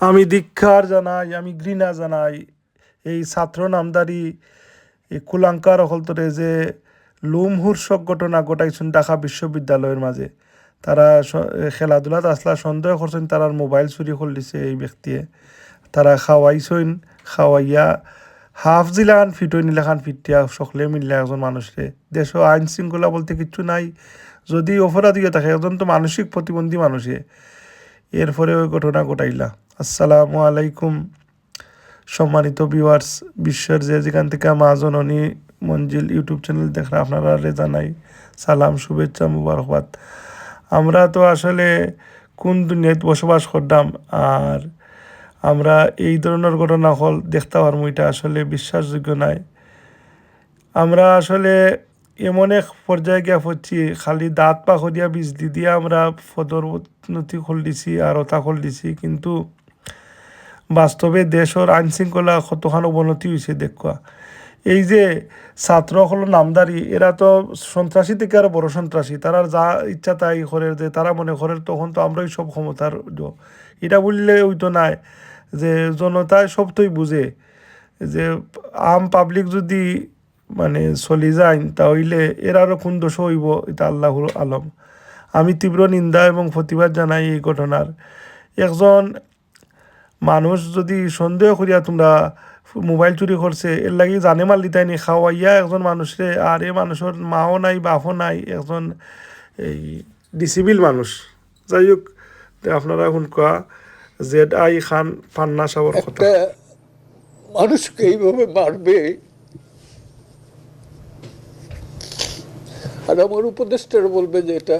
আমি ধিক্কার জানাই, আমি ঘৃণা জানাই এই ছাত্র নামদারি এই কুলাঙ্কার হলতরে যে লুমহূর্ষক ঘটনা ঘটাইছেন ঢাকা বিশ্ববিদ্যালয়ের মাঝে। তারা খেলাধুলাত আসলা সন্দেহ করছেন তারার মোবাইল চুরি করে দিছে এই ব্যক্তিয়ে। তারা খাওয়াইছেন, খাওয়াইয়া হাফ জিলাখান ফিটই নিলাখান ফিটিয়া সকলে মিললে একজন মানুষরে। দেশ আইন শৃঙ্খলা বলতে কিচ্ছু নাই, যদি অপরাধী হয়ে থাকে একজন তো মানসিক প্রতিবন্ধী মানুষে, এরপরে ওই ঘটনা ঘটাইলা। আসসালামু আলাইকুম সম্মানিত ভিউয়ার্স, বিশ্বের যে যেখান থেকে মা জননী মঞ্জিল ইউটিউব চ্যানেল দেখরা আপনারা জানাই সালাম, শুভেচ্ছা, মুবারকবাদ। আমরা তো আসলে কোন দুনিয়াত বসবাস করতাম, আর আমরা এই ধরনের ঘটনা হল দেখতে পারবো, এটা আসলে বিশ্বাসযোগ্য নাই। আমরা আসলে এমন এক পর্যায়ে গিয়া পড়ছি, খালি দাঁত পাখো দিয়া বিজলি দিয়া আমরা পদোন্নতি খোল দিছি আর ওটা খোল দিছি, কিন্তু বাস্তবে দেশের আইন শৃঙ্খলা কতখান অবনতি হয়েছে দেখা। এই যে ছাত্র হলো নামদারি, এরা তো সন্ত্রাসী থেকে আরো বড় সন্ত্রাসী। তারা যা ইচ্ছা তাই করে, যে তারা মনে করে তখন তো আমরাই সব ক্ষমতার এটা বললে ওই তো নাই যে জনতায় সবটাই বুঝে, যে আম পাবলিক যদি মানে চলি যায় তাহলে এর আরও কোন দোষ হইব, এটা আল্লাহর আলম। আমি তীব্র নিন্দা এবং প্রতিবাদ জানাই এই ঘটনার। একজন মানুষ যদি সন্দেহ করিয়া তোমরা মোবাইল চুরি করছে, এর লাগি জানে মাল দিতাই নি খাওয়াইয়া একজন মানুষরে, আর এ মানুষের মাও নাই বাপও নাই, একজন এই ডিসিবিল মানুষ। যাই হোক, আপনারা এখন কোয়া জেড আই খান পান্না সাবর কথা। একটা মানুষকে এইভাবে মারবে, আর আমার উপদেষ্টারা বলবে যে এটা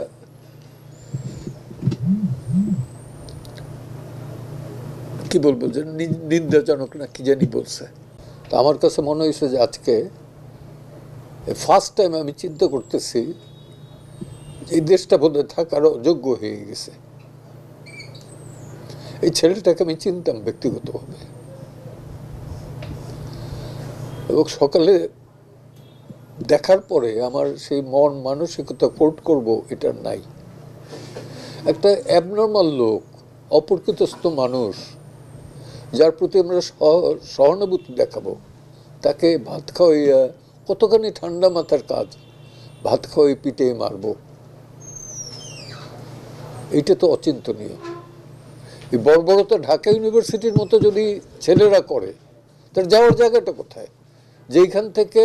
কি বলবো, যে নিন্দাজনক না কি জানি বলছে। তো আমার কাছে মনে হয়েছে যে আজকে ফার্স্ট টাইম আমি চিন্তা করতেছি এই দেশটা বোধহয় থাকার অযোগ্য হয়ে গেছে। এই ছেলেটাকে আমি চিনতাম ব্যক্তিগতভাবে, এবং সকালে দেখার পরে আমার সেই মন মানসিকতা কোর্ট করব এটা নাই। একটা অ্যাবনর্মাল লোক, অপ্রকৃতস্থ মানুষ, যার প্রতি আমরা সহানুভূতি দেখাবো, তাকে ভাত খাওয়াইয়া, কতখানি ঠান্ডা মাথার কাজ, ভাত খাওয়াই পিটে মারবো, এইটা তো অচিন্তনীয়। এই বড় বড় তো ঢাকা ইউনিভার্সিটির মতো যদি ছেলেরা করে, তার যাওয়ার জায়গাটা কোথায়? যেইখান থেকে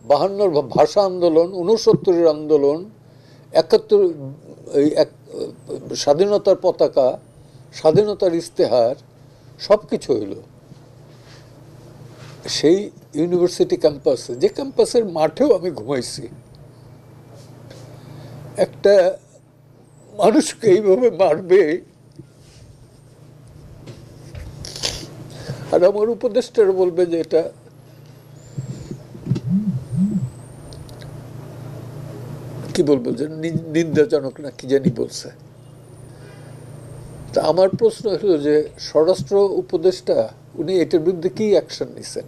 52 ভাষা আন্দোলন, 69 আন্দোলন, 71 স্বাধীনতার পতাকা, স্বাধীনতার ইস্তেহার, সব কিছু হইল সেই ইউনিভার্সিটি ক্যাম্পাসে, যে ক্যাম্পাসের মাঠেও আমি ঘুমাইছি। একটা মানুষকে এইভাবে মারবে, আর আমার উপদেষ্টারা বলবে যে এটা কি বলবো, যে নিন্দাজনক না কি জানি বলছে। তা আমার প্রশ্ন হলো যে স্বরাষ্ট্র উপদেষ্টা উনি এটার বিরুদ্ধে কি অ্যাকশন নিছেন?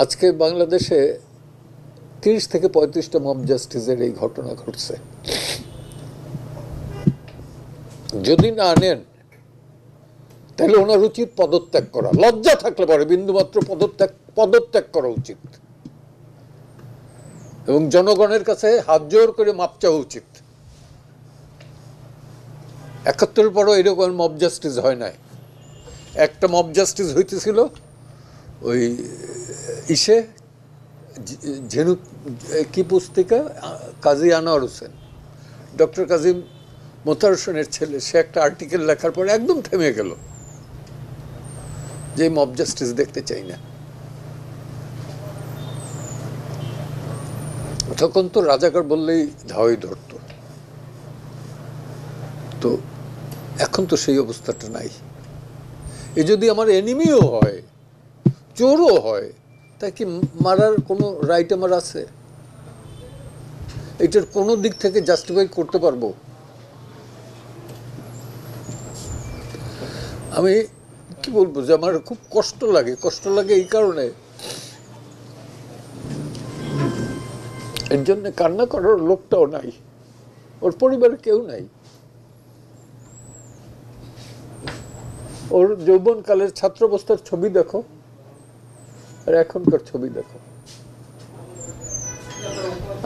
আজকে বাংলাদেশে 30 থেকে 35টা মব জাস্টিসের এই ঘটনা ঘটছে। যদি না নেন তাহলে ওনার উচিত পদত্যাগ করা। লজ্জা থাকলে পরে বিন্দুমাত্র পদত্যাগ করা উচিত, এবং জনগণের কাছে হাত জোর করে মাপ চাওয়া উচিত। 71 পরও এরকম মব জাস্টিস হয় নাই। একটা মব জাস্টিস হইতেছিল ওই ইসে ঝিনুক কি পুস্তিকা, কাজী আনোয়ার হোসেন, ডক্টর কাজী মোতার হোসেনের ছেলে, সে একটা আর্টিকেল লেখার পর একদম থেমে গেল যে মব জাস্টিস দেখতে চাই না। তখন তো রাজাকার বললেই ধাওয়াই ধরত। তো এখন তো সেই অবস্থাটা নাই। এ যদি আমার এনিমিও হয়, চোরও হয়, তা কি মারার কোনো রাইট আমার আছে? এটার কোনো দিক থেকে জাস্টিফাই করতে পারবো? আমি কি বলবো, যে আমার খুব কষ্ট লাগে এই কারণে, এর জন্য কান্না করার লোকটাও নাই, ওর পরিবারে কেউ নাই। ওর যৌবনকালের ছাত্রাবস্থার ছবি দেখো আর এখনকার ছবি দেখো।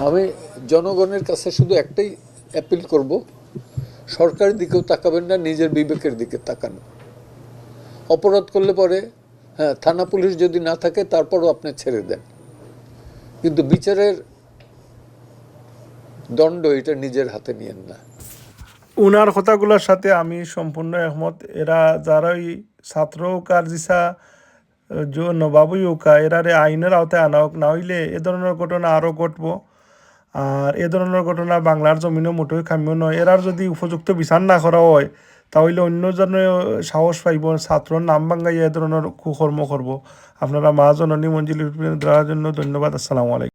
আমি জনগণের কাছে শুধু একটাই অ্যাপিল করব, সরকারের দিকেও তাকাবেন না, নিজের বিবেকের দিকে তাকান। অপরাধ করলে পরে হ্যাঁ, থানা পুলিশ যদি না থাকে তারপরও আপনি ছেড়ে দেন, কিন্তু বিচারের দণ্ড এটা নিজের হাতে নিয়েন না। উনার কথাগুলোর সাথে আমি সম্পূর্ণ একমত। এরা যারাই ছাত্র হোক আর জিসা নবাবই হোক, এরারে আইনের আওতায় আনা হোক, না হইলে এ ধরনের ঘটনা আরও ঘটবো। আর এ ধরনের ঘটনা বাংলার জমিনও মোটেই কাম্য নয়। এরার যদি উপযুক্ত বিচার না করা হয় তাহলে অন্যজনে সাহস পাইব ছাত্রর নাম ভাঙ্গাইয়া এ ধরনের কুকর্ম করব। আপনারা মা জননী মঞ্জিল দেওয়ার জন্য ধন্যবাদ। আসসালামু আলাইকুম।